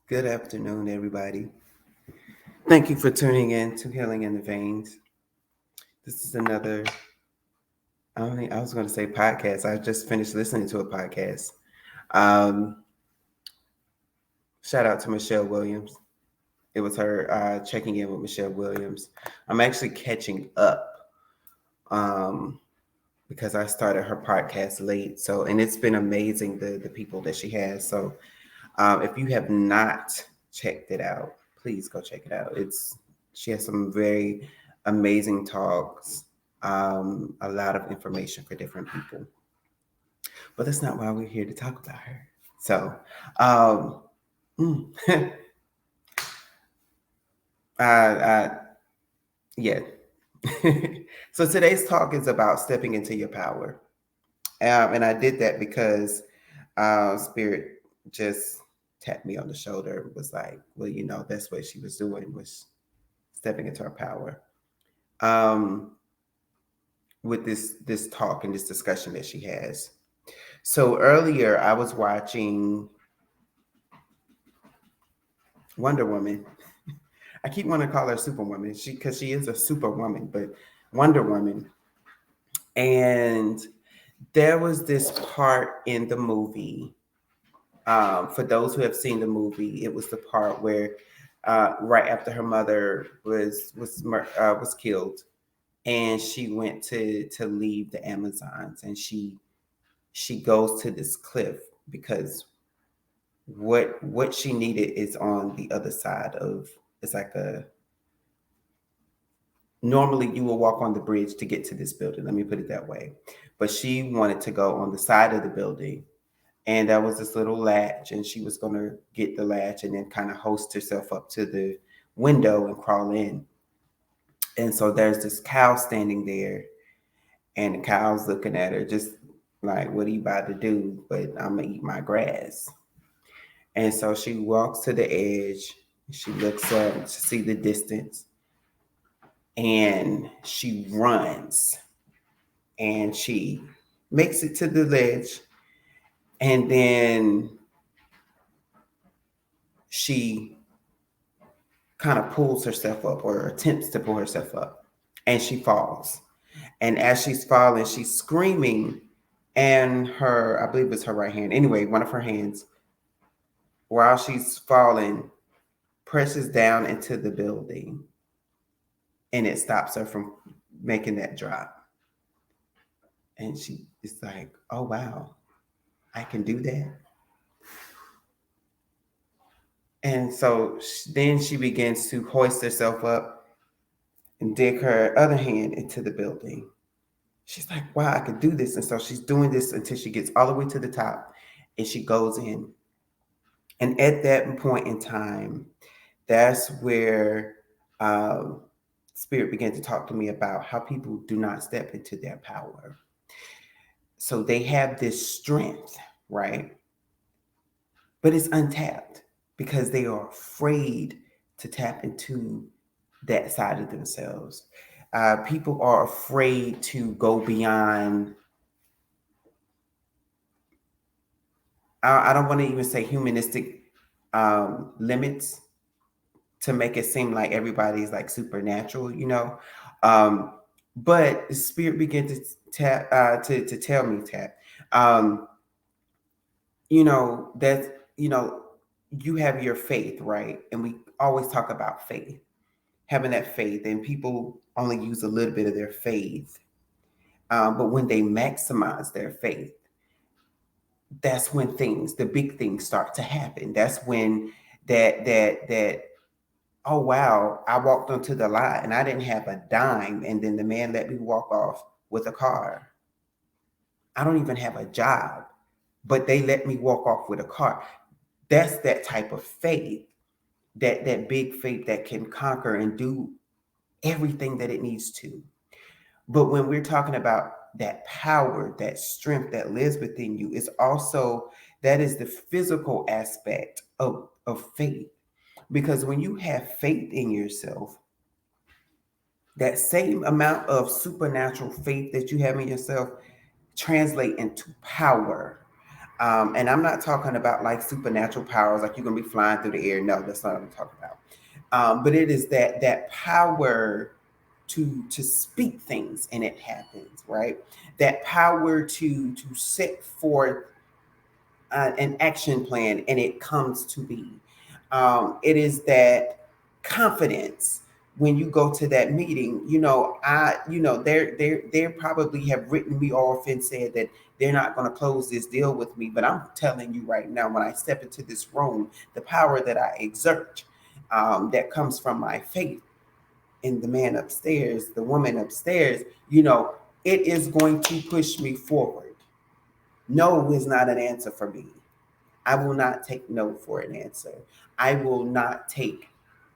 Good afternoon, everybody. Thank you for tuning in to Healing in the Veins. This is another, I was going to say podcast. I just finished listening to a podcast. Um, Shout out to Michelle Williams. It was her checking in with Michelle Williams. I'm actually catching up um, because I started her podcast late. And it's been amazing the people that she has. If you have not checked it out, please go check it out. She has some very amazing talks, a lot of information for different people. But that's not why we're here to talk about her. So, um, mm, I yeah. So today's talk is about stepping into your power, and I did that because Spirit just tapped me on the shoulder. Was like, well, that's what she was doing, was stepping into her power. Um, with this talk and this discussion that she has. So earlier, I was watching Wonder Woman. I keep wanting to call her Superwoman, because she is a superwoman, but Wonder Woman. And there was this part in the movie. For those who have seen the movie, it was the part where, right after her mother was killed, and she went to leave the Amazons, and she goes to this cliff because what she needed is on the other side of, it's like a, normally you will walk on the bridge to get to this building, let me put it that way, but she wanted to go on the side of the building, and there was this little latch, and she was going to get the latch and then kind of host herself up to the window and crawl in. And so there's this cow standing there, and the cow's looking at her just like, what are you about to do? But I'm gonna eat my grass. And so she walks to the edge, she looks up to see the distance, and she runs, and she makes it to the ledge, and then she kind of pulls herself up, or attempts to pull herself up, and she falls. And as she's falling, she's screaming, and I believe it's her right hand, anyway, one of her hands, while she's falling, presses down into the building, and it stops her from making that drop. And she is like, oh, wow, I can do that. And so then she begins to hoist herself up and dig her other hand into the building. She's like, wow, I can do this. And so she's doing this until she gets all the way to the top, and she goes in. And at that point in time, that's where um, Spirit began to talk to me about how people do not step into their power. So they have this strength, right? But it's untapped because they are afraid to tap into that side of themselves. People are afraid to go beyond, I don't want to even say humanistic limits, to make it seem like everybody's like supernatural, Um, but the Spirit began to tap, to tell me, um, that, you know, you have your faith, right? And we always talk about faith, having that faith, and people only use a little bit of their faith. But when they maximize their faith, that's when the big things start to happen. That's when that oh wow, I walked onto the lot and I didn't have a dime, and then the man let me walk off with a car. I don't even have a job, but they let me walk off with a car. That's that type of faith, that big faith that can conquer and do everything that it needs to. But when we're talking about that power, that strength that lives within you, is also, that is the physical aspect of faith. Because when you have faith in yourself, that same amount of supernatural faith that you have in yourself translate into power. And I'm not talking about like supernatural powers, like you're gonna be flying through the air. No, that's not what I'm talking about. But it is that power to speak things and it happens, right? That power to set forth an action plan and it comes to be. It is that confidence when you go to that meeting. They probably have written me off and said that they're not going to close this deal with me. But I'm telling you right now, when I step into this room, the power that I exert, that comes from my faith in the man upstairs, the woman upstairs, it is going to push me forward. No is not an answer for me. I will not take no for an answer. I will not take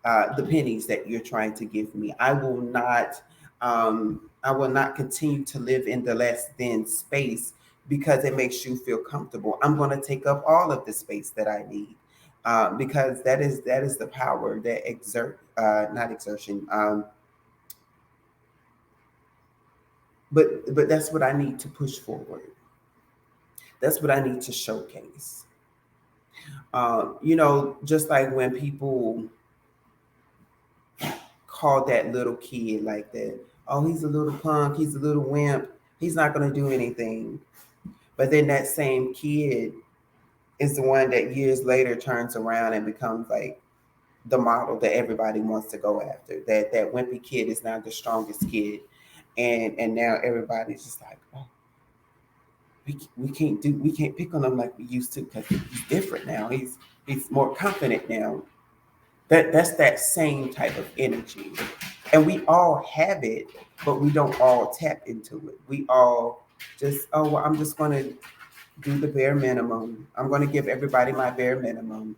the pennies that you're trying to give me. I will not. I will not continue to live in the less than space because it makes you feel comfortable. I'm going to take up all of the space that I need, because that is the power that not exertion. But that's what I need to push forward. That's what I need to showcase. Just like when people call that little kid like that, oh, he's a little punk, he's a little wimp, he's not going to do anything. But then that same kid is the one that years later turns around and becomes like the model that everybody wants to go after. That wimpy kid is now the strongest kid, and now everybody's just like, oh, we can't pick on him like we used to because he's different now. He's more confident now. That's that same type of energy, and we all have it, but we don't all tap into it. We all just, oh, well, I'm just going to do the bare minimum. I'm going to give everybody my bare minimum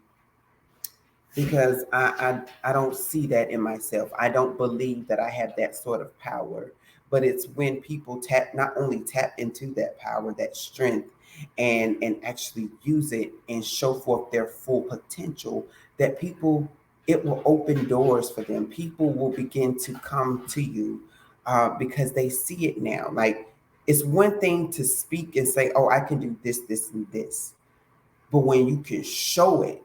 because I don't see that in myself. I don't believe that I have that sort of power. But it's when people not only tap into that power, that strength, and actually use it and show forth their full potential, that it will open doors for them. People will begin to come to you, because they see it now. Like, it's one thing to speak and say, oh, I can do this, this, and this. But when you can show it,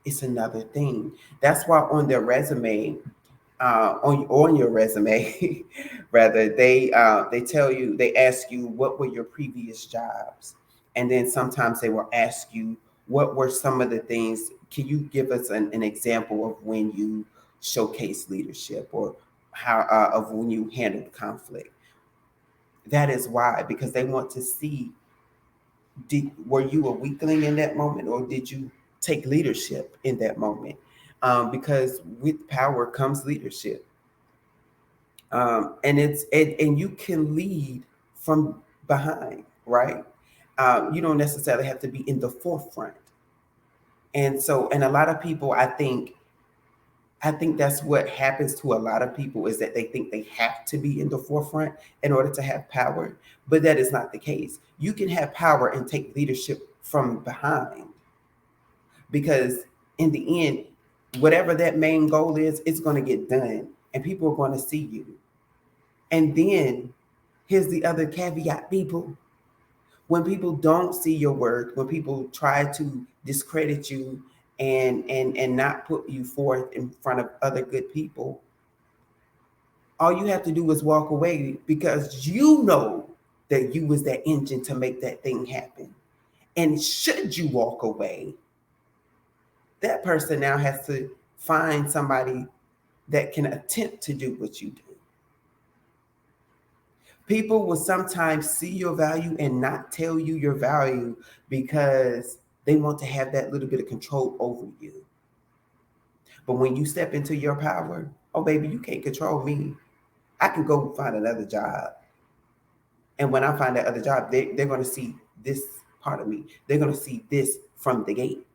it's another thing. That's why on their resume, on your resume, rather, they tell you, they ask you what were your previous jobs, and then sometimes they will ask you what were some of the things. Can you give us an example of when you showcase leadership, or how of when you handled conflict? That is why, because they want to see, were you a weakling in that moment, or did you take leadership in that moment? Because with power comes leadership, and you can lead from behind, right? You don't necessarily have to be in the forefront, and a lot of people, I think that's what happens to a lot of people, is that they think they have to be in the forefront in order to have power. But that is not the case. You can have power and take leadership from behind, because in the end, whatever that main goal is, it's going to get done and people are going to see you. And then here's the other caveat, people. When people don't see your work, when people try to discredit you and not put you forth in front of other good people, all you have to do is walk away, because you know that you was that engine to make that thing happen. And should you walk away, that person now has to find somebody that can attempt to do what you do. People will sometimes see your value and not tell you your value because they want to have that little bit of control over you. But when you step into your power, oh, baby, you can't control me. I can go find another job. And when I find that other job, they're going to see this part of me. They're going to see this from the gate.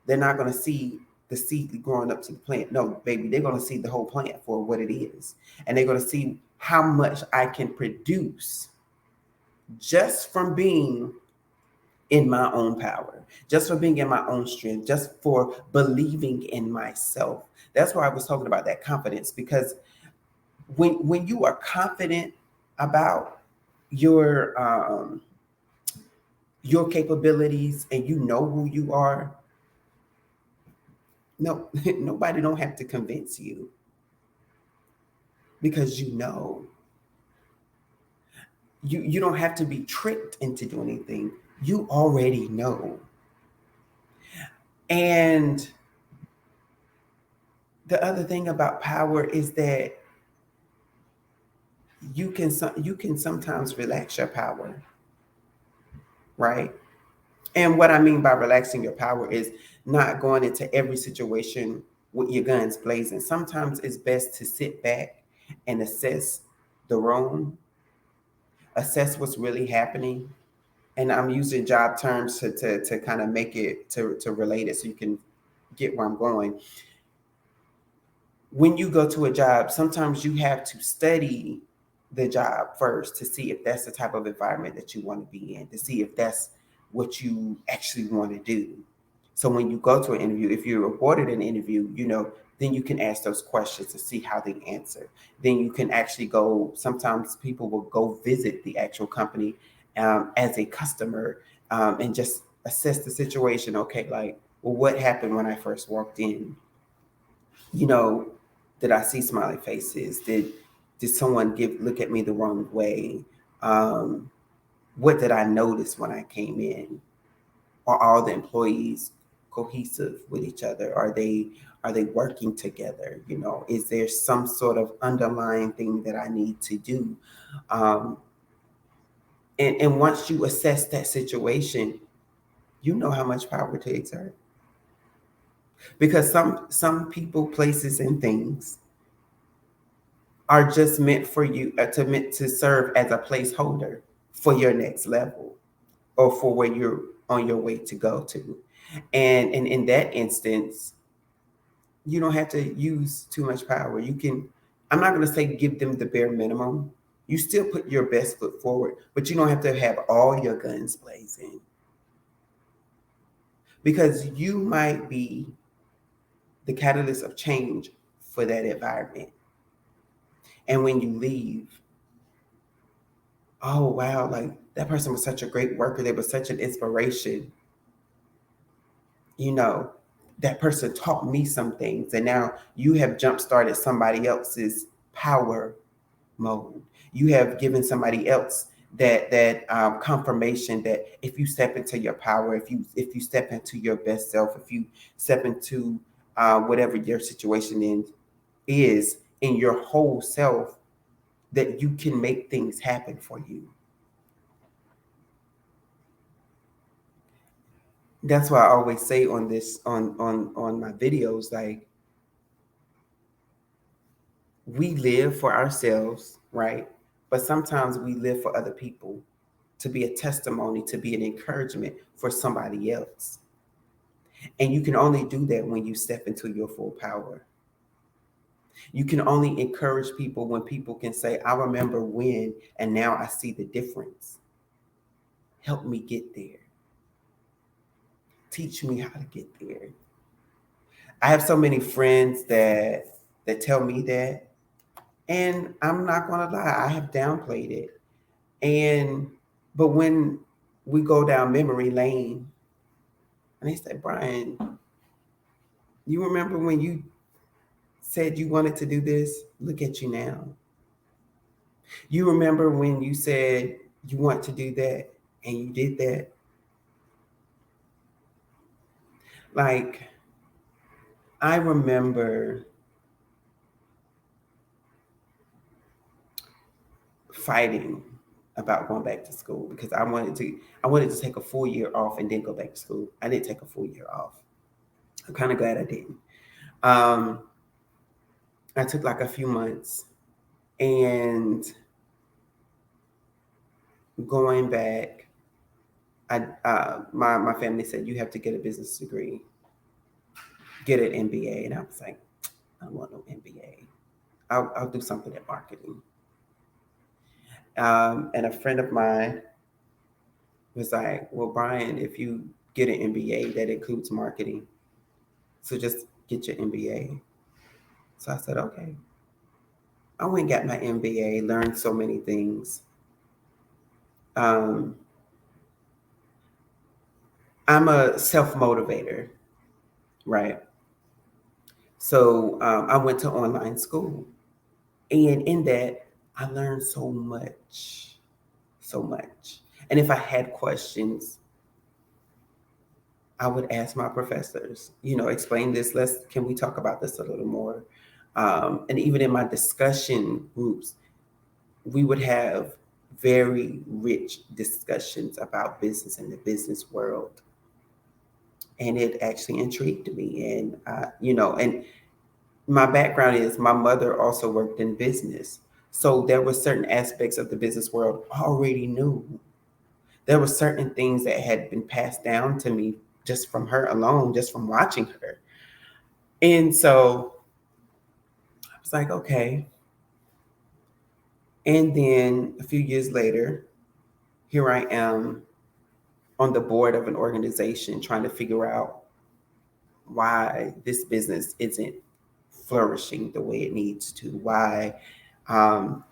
They're not going to see the seed growing up to the plant. No, baby, they're going to see the whole plant for what it is. And they're going to see how much I can produce just from being in my own power, just for being in my own strength, just for believing in myself. That's why I was talking about that confidence, because when you are confident about your your capabilities and you know who you are, no, nobody don't have to convince you because you know. You don't have to be tricked into doing anything. You already know. And the other thing about power is that you can sometimes relax your power, right? And what I mean by relaxing your power is not going into every situation with your guns blazing. Sometimes it's best to sit back and assess the room, assess what's really happening. And I'm using job terms to kind of make it to relate it so you can get where I'm going. When you go to a job, sometimes you have to study the job first to see if that's the type of environment that you want to be in, to see if that's what you actually want to do. So when you go to an interview, if you're awarded an interview, then you can ask those questions to see how they answer. Then you can actually go, sometimes people will go visit the actual company as a customer and just assess the situation. Okay, like, well, what happened when I first walked in? you know, did I see smiley faces? Did someone look at me the wrong way? Um, what did I notice when I came in? Are all the employees cohesive with each other? Are they working together? Is there some sort of underlying thing that I need to do? Um, and once you assess that situation, you know how much power to exert. Because some people, places, and things are just meant for you meant to serve as a placeholder for your next level or for where you're on your way to go to. And in that instance, you don't have to use too much power. I'm not going to say give them the bare minimum. You still put your best foot forward, but you don't have to have all your guns blazing because you might be the catalyst of change for that environment. And when you leave, oh wow, like that person was such a great worker, they were such an inspiration. you know that person taught me some things, and now you have jump started somebody else's power mode. You have given somebody else that confirmation that if you step into your power, if you step into your best self, if you step into whatever your situation is in your whole self, that you can make things happen for you. That's why I always say on this on my videos, like, we live for ourselves, right? But sometimes we live for other people, to be a testimony, to be an encouragement for somebody else. And you can only do that when you step into your full power. You can only encourage people when people can say, I remember when, and now I see the difference. Help me get there. Teach me how to get there. I have so many friends that tell me that, and I'm not gonna lie, I have downplayed it. And but when we go down memory lane, and they say, Brian, you remember when you said you wanted to do this? Look at you now. You remember when you said you want to do that and you did that? Like, I remember fighting about going back to school because I wanted to take a full year off and then go back to school. I didn't take a full year off. I'm kind of glad I didn't. Um, I took like a few months, and going back, my family said you have to get a business degree, get an MBA, and I was like, I don't want no MBA. I'll do something in marketing. And a friend of mine was like, well, Brian, if you get an MBA, that includes marketing, so just get your MBA. So I said, okay. I went and got my MBA, learned so many things. Um, I'm a self-motivator, right? So I went to online school. And in that, I learned so much, so much. And if I had questions, I would ask my professors, explain this. Can we talk about this a little more? And even in my discussion groups, we would have very rich discussions about business and the business world. And it actually intrigued me. And, and my background is my mother also worked in business. So there were certain aspects of the business world I already knew. There were certain things that had been passed down to me just from her alone, just from watching her. And so I was like, okay. And then a few years later, here I am on the board of an organization trying to figure out why this business isn't flourishing the way it needs to, why um,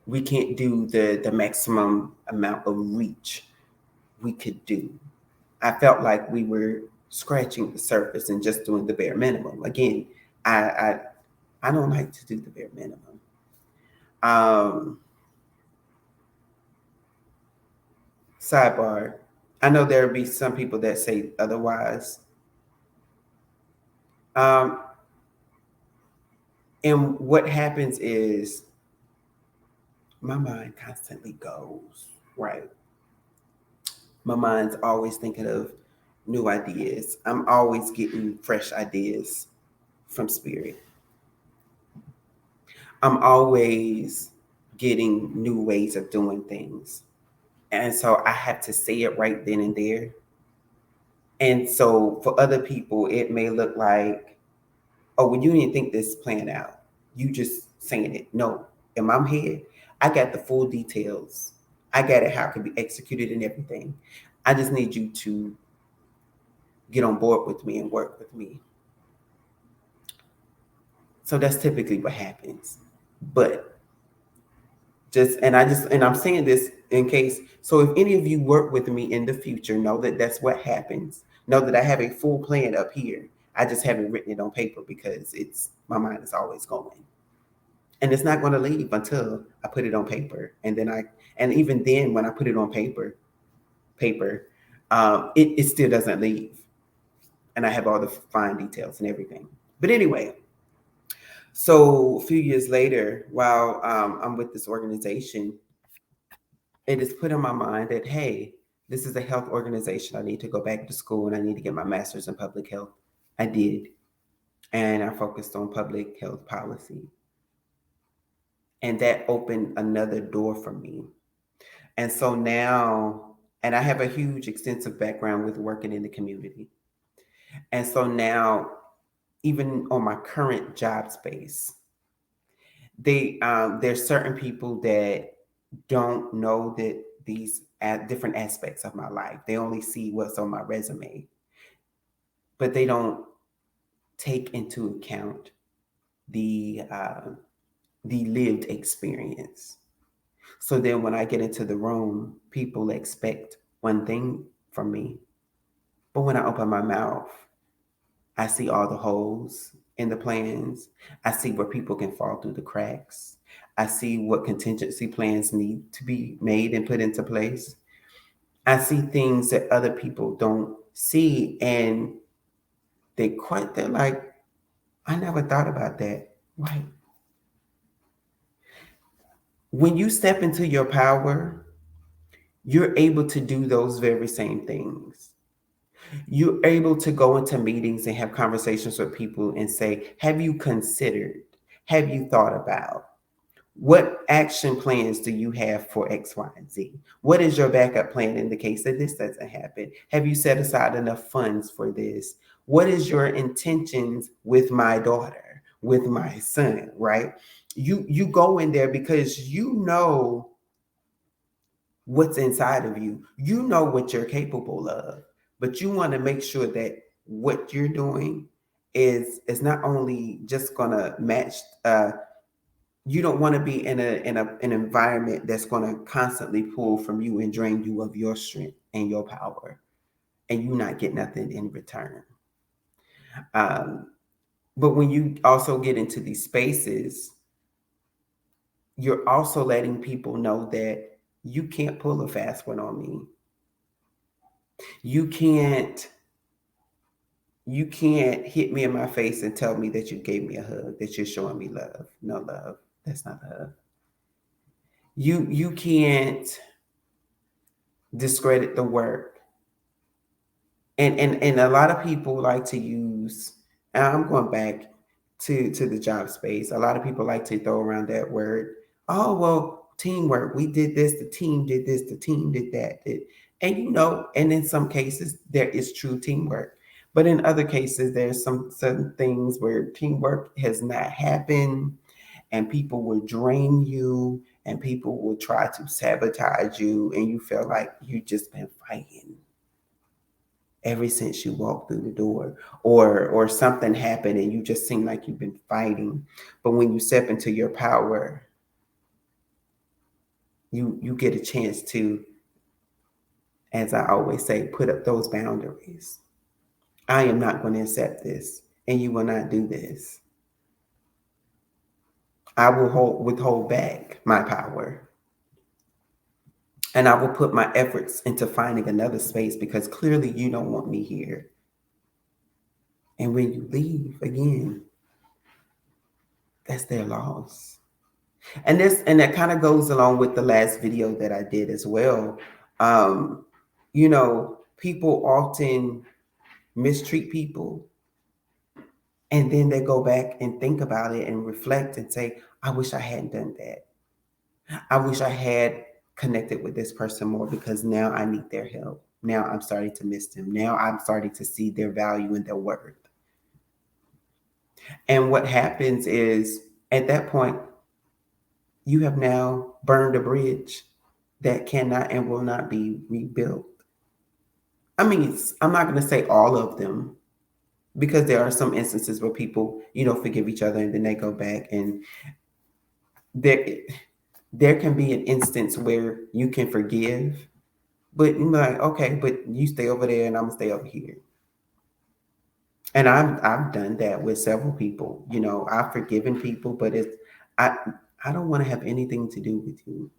we can't do the maximum amount of reach we could do. I felt like we were scratching the surface and just doing the bare minimum. Again, I I, I don't like to do the bare minimum. Um, Sidebar. I know there'll be some people that say otherwise. Um, and what happens is my mind constantly goes, right? My mind's always thinking of new ideas. I'm always getting fresh ideas from spirit. I'm always getting new ways of doing things. And so I have to say it right then and there. And so for other people, it may look like, oh, well, you didn't think this plan out. You just saying it. No, in my head, I got the full details. I got it how it can be executed and everything. I just need you to get on board with me and work with me. So that's typically what happens. But and I'm saying this in case, so if any of you work with me in the future, know that that's what happens. Know that I have a full plan up here. I just haven't written it on paper because my mind is always going. And it's not going to leave until I put it on paper. And even then, when I put it on paper, it still doesn't leave. And I have all the fine details and everything. But anyway, so a few years later, while I'm with this organization, it is put in my mind that, hey, this is a health organization. I need to go back to school and I need to get my master's in public health. I did. And I focused on public health policy. And that opened another door for me. And so now, and I have a huge, extensive background with working in the community. And so now, even on my current job space, there's certain people that don't know that these different aspects of my life. They only see what's on my resume, but they don't take into account the the lived experience. So then when I get into the room, people expect one thing from me, but when I open my mouth, I see all the holes in the plans. I see where people can fall through the cracks. I see what contingency plans need to be made and put into place. I see things that other people don't see, and they're like, I never thought about that. Right. When you step into your power, you're able to do those very same things. You're able to go into meetings and have conversations with people and say, have you considered? Have you thought about? What action plans do you have for X, Y, and Z? What is your backup plan in the case that this doesn't happen? Have you set aside enough funds for this? What is your intentions with my daughter, with my son, right? You go in there because you know what's inside of you. You know what you're capable of, but you want to make sure that what you're doing is not only just gonna match. You don't want to be in an environment that's going to constantly pull from you and drain you of your strength. and your power, and you not get nothing in return. Um, but when you also get into these spaces, you're also letting people know that you can't pull a fast one on me. You can't you can't hit me in my face and tell me that you gave me a hug, that you're showing me love. No love. That's not love. You can't discredit the work. And a lot of people like to use, and I'm going back to the job space. A lot of people like to throw around that word. Oh, well, teamwork. We did this, the team did this, the team did that. And and in some cases there is true teamwork. But in other cases, there's some certain things where teamwork has not happened, and people will drain you, and people will try to sabotage you, and you feel like you just been fighting ever since you walked through the door, or something happened and you just seem like you've been fighting. But when you step into your power, you get a chance to, as I always say, put up those boundaries. I am not going to accept this, and you will not do this. I will withhold back my power, and I will put my efforts into finding another space, because clearly you don't want me here. And when you leave again, that's their loss. And that kind of goes along with the last video that I did as well. Um, people often mistreat people, and then they go back and think about it and reflect and say, I wish I hadn't done that. I wish I had connected with this person more, because now I need their help. Now I'm starting to miss them. Now I'm starting to see their value and their worth. And what happens is, at that point, you have now burned a bridge that cannot and will not be rebuilt. I mean, I'm not going to say all of them, because there are some instances where people, forgive each other and then they go back, and there can be an instance where you can forgive, but you're like, okay, but you stay over there and I'm gonna stay over here. And I've done that with several people. I've forgiven people, but I I don't want to have anything to do with you.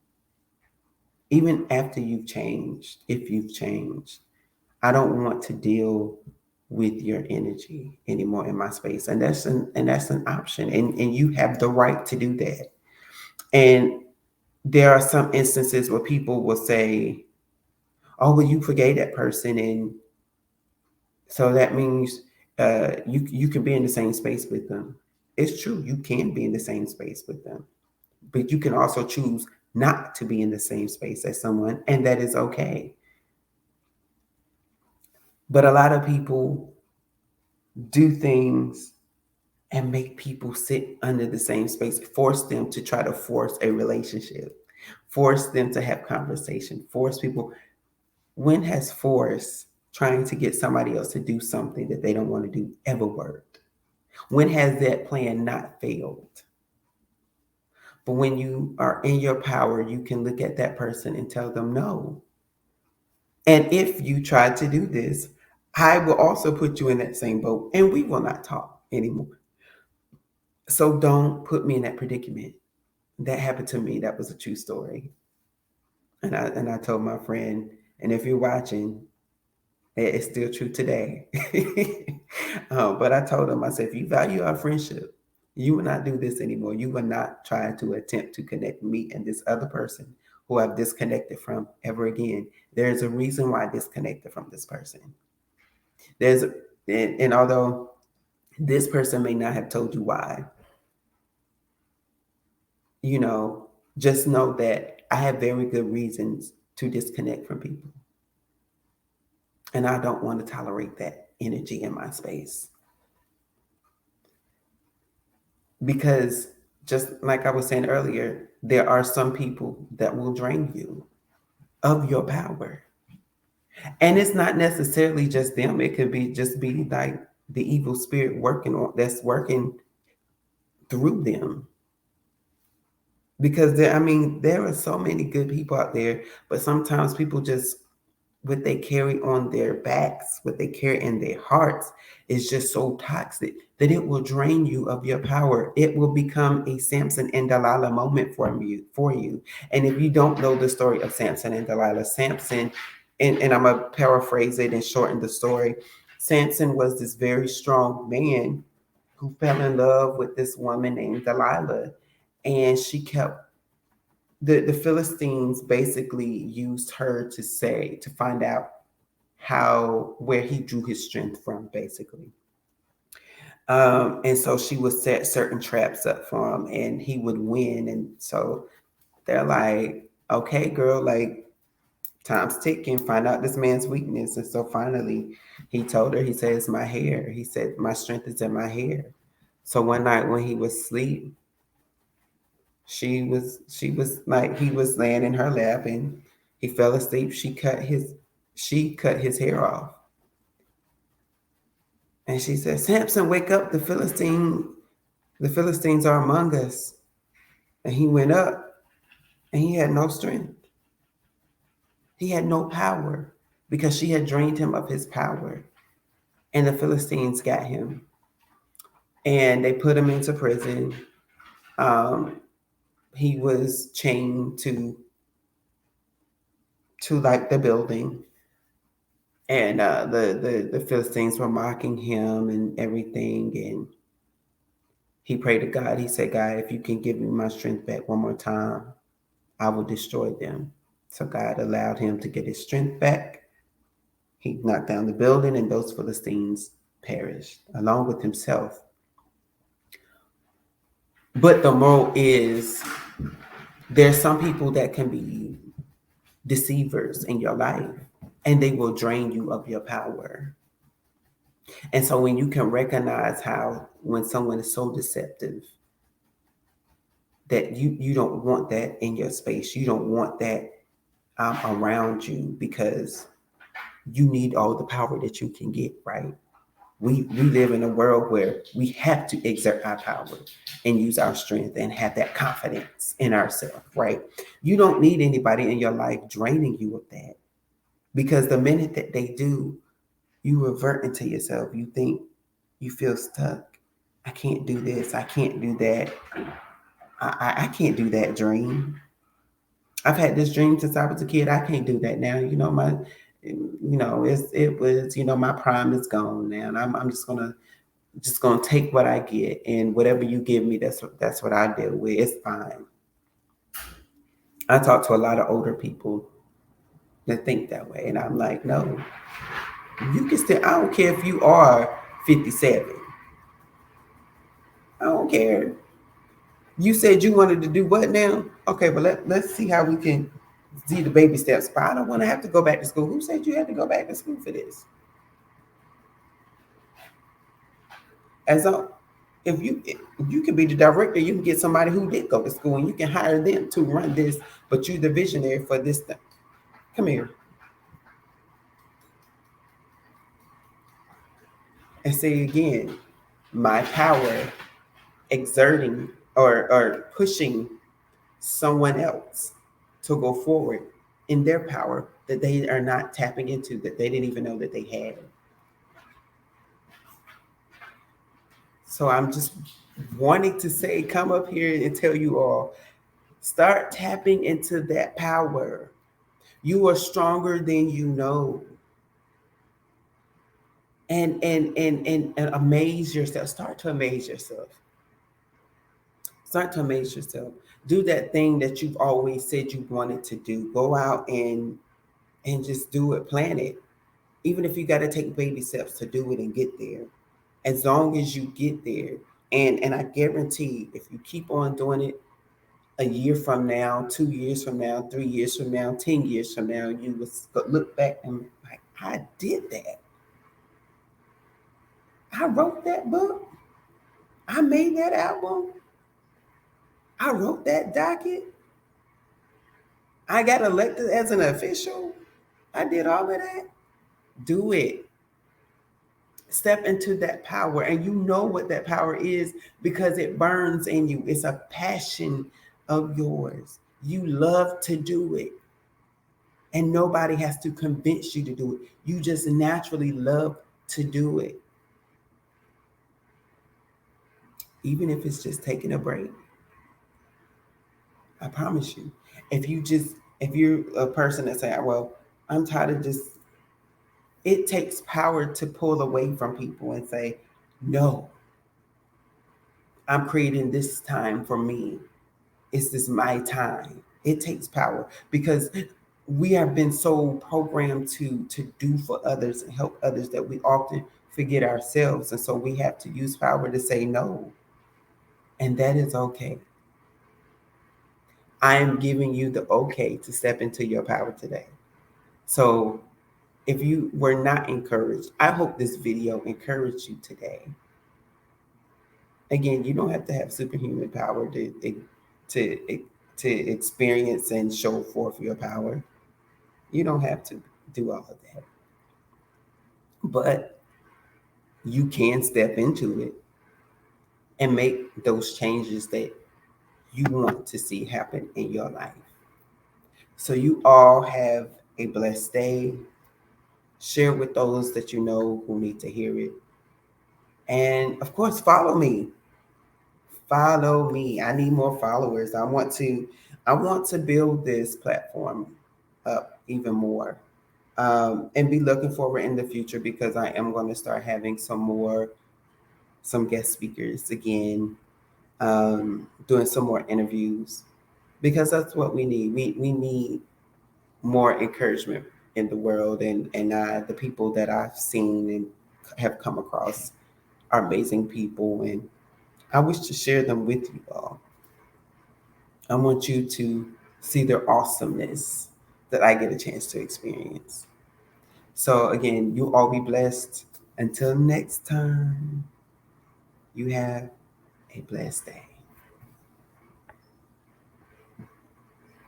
Even after you've changed, if you've changed, I don't want to deal with your energy anymore in my space. And that's an option. And you have the right to do that. And there are some instances where people will say, oh, well, you forgave that person, and so that means you can be in the same space with them. It's true, you can be in the same space with them, but you can also choose not to be in the same space as someone, and that is okay. But a lot of people do things and make people sit under the same space, force them to try to force a relationship, force them to have conversation, force people. When has force, trying to get somebody else to do something that they don't want to do, ever worked? When has that plan not failed? But when you are in your power, you can look at that person and tell them no. And if you try to do this, I will also put you in that same boat, and we will not talk anymore. So don't put me in that predicament. That happened to me. That was a true story. And I told my friend, and if you're watching, it's still true today. But I told him, I said, if you value our friendship, you will not do this anymore. You will not try to attempt to connect me and this other person who I've disconnected from ever again. There's a reason why I disconnected from this person. There's and although this person may not have told you why, just know that I have very good reasons to disconnect from people. And I don't want to tolerate that energy in my space. Because just like I was saying earlier, there are some people that will drain you of your power. And it's not necessarily just them. It could be like the evil spirit working through them. Because there are so many good people out there, but sometimes people just what they carry on their backs, what they carry in their hearts is just so toxic that it will drain you of your power. It will become a Samson and Delilah moment for you. And if you don't know the story of Samson and Delilah, Samson, and I'm gonna paraphrase it and shorten the story. Samson was this very strong man who fell in love with this woman named Delilah, and she kept the Philistines basically used her to find out how where he drew his strength from, basically. And so she would set certain traps up for him, and he would win. And so they're like, "Okay, girl, like time's ticking. Find out this man's weakness." And so finally, he told her. He said, "It's my hair." He said, "My strength is in my hair." So one night when he was asleep, she was like he was laying in her lap and he fell asleep. She cut his hair off. And she said, "Samson, wake up, the Philistines are among us." And he went up and he had no strength. He had no power because she had drained him of his power. And the Philistines got him and they put him into prison. Um, he was chained to like the building, and the Philistines were mocking him and everything. And he prayed to God. He said, "God, if you can give me my strength back one more time, I will destroy them." So God allowed him to get his strength back. He knocked down the building, and those Philistines perished along with himself. But the moral is there's some people that can be deceivers in your life, and they will drain you of your power. And so when you can recognize how when someone is so deceptive that you don't want that in your space, you don't want that around you, because you need all the power that you can get, right? We live in a world where we have to exert our power and use our strength and have that confidence in ourselves, right? You don't need anybody in your life draining you of that, because the minute that they do, you revert into yourself. You think, you feel stuck. I can't do this. I can't do that. I can't do that dream. I've had this dream since I was a kid. I can't do that now. It was my prime is gone now, and I'm just gonna take what I get, and whatever you give me, that's what I deal with. It's fine. I talk to a lot of older people that think that way, and I'm like, no, you can still. I don't care if you are 57. I don't care. You said you wanted to do what now? Okay, but let's see how we can see the baby steps. But I don't want to have to go back to school. Who said you had to go back to school for this? As a if you can be the director, you can get somebody who did go to school and you can hire them to run this, but you're the visionary for this thing. Come here and say again, my power exerting or pushing someone else to go forward in their power that they are not tapping into, that they didn't even know that they had. So I'm just wanting to say, come up here and tell you all, start tapping into that power. You are stronger than you know. And amaze yourself. Start to amaze yourself. Start to amaze yourself. Do that thing that you've always said you wanted to do. Go out and just do it. Plan it. Even if you got to take baby steps to do it and get there. As long as you get there. And I guarantee if you keep on doing it, a year from now, 2 years from now, 3 years from now, 10 years from now, you will look back and like, I did that. I wrote that book. I made that album. I wrote that docket. I got elected as an official. I did all of that. Do it. Step into that power, and you know what that power is because it burns in you. It's a passion of yours. You love to do it. And nobody has to convince you to do it. You just naturally love to do it. Even if it's just taking a break. I promise you. If you're a person that say, well, I'm tired of just, it takes power to pull away from people and say, no, I'm creating this time for me. This is my time. It takes power because we have been so programmed to do for others and help others that we often forget ourselves. And so we have to use power to say no. And that is okay. I am giving you the okay to step into your power today. So if you were not encouraged, I hope this video encouraged you today. Again, you don't have to have superhuman power to to experience and show forth your power. You don't have to do all of that. But you can step into it and make those changes that you want to see happen in your life. So you all have a blessed day. Share with those that you know who need to hear it. And of course, follow me. Follow me. I need more followers. I want to build this platform up even more. And be looking forward in the future because I am going to start having some guest speakers again, doing some more interviews because that's what we need. We need more encouragement in the world, and the people that I've seen and have come across are amazing people, and I wish to share them with you all. I want you to see their awesomeness that I get a chance to experience. So again, you all be blessed. Until next time, you have a blessed day.